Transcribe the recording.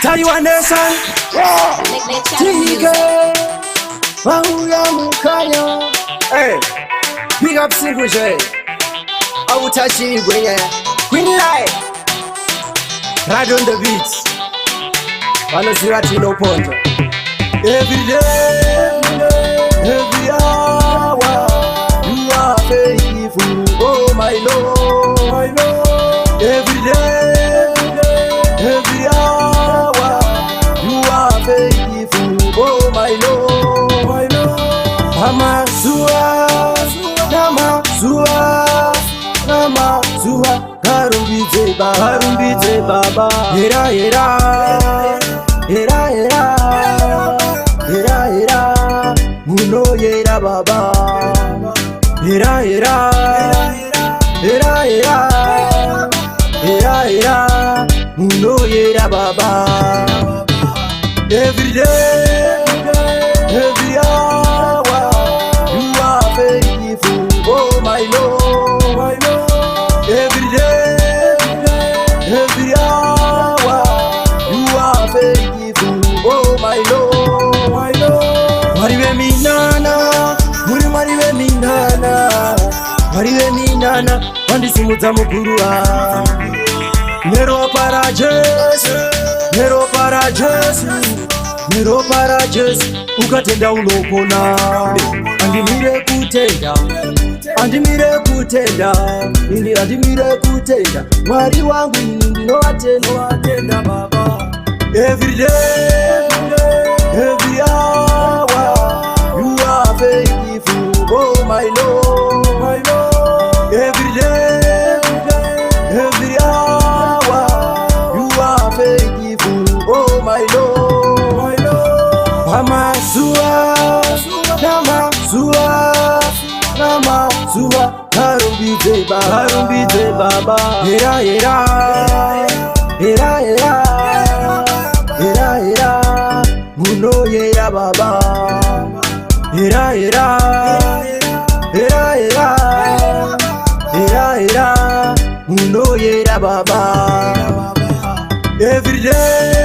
Taiwan Nation, TK, Mahuya Mukanya. Hey, big up Single J. I will touch you, yeah. Queen Light, right on the beats. Vanosirati no point. Every day, every hour, you are faithful, oh my Lord, my Lord. Every day, every hour, you are faithful, oh my Lord, my Lord. Amazua, Namazua, Namazua, Harumbite Baba, Harumbite Baba, Hera Hera, Hera Hera, Hera Hera, Muno Hera Baba, Hera Hera, Hera Hera, Hera Hera, Muno Hera Baba. Every day, every hour, you are faithful, oh my Lord, my Lord. Every day, every hour, you are faithful, oh my Lord, my Lord. Mariwe minana, muri mariwe minana, mariwe minana, wandisimudza mugurua. Nero para Jesu, Nero para Jesu, Nero para Jesu, ukatenda unopona. Andimire kutenda, andimire kutenda, andimire kutenda. Mwari wangu ndinowatenda Baba. Every day, every hour, you are faithful, oh my Lord, my Lord. Every day, every hour, you are faithful, oh my Lord, my Lord. Amazua, Namazua, Namazua, Harumbite Baba, Harumbite Baba. Hera Hera, Hera Hera, Hera Hera, Muno Hera Baba. Hera Hera, Hera Hera, Hera Hera, Muno Hera Baba. Every day,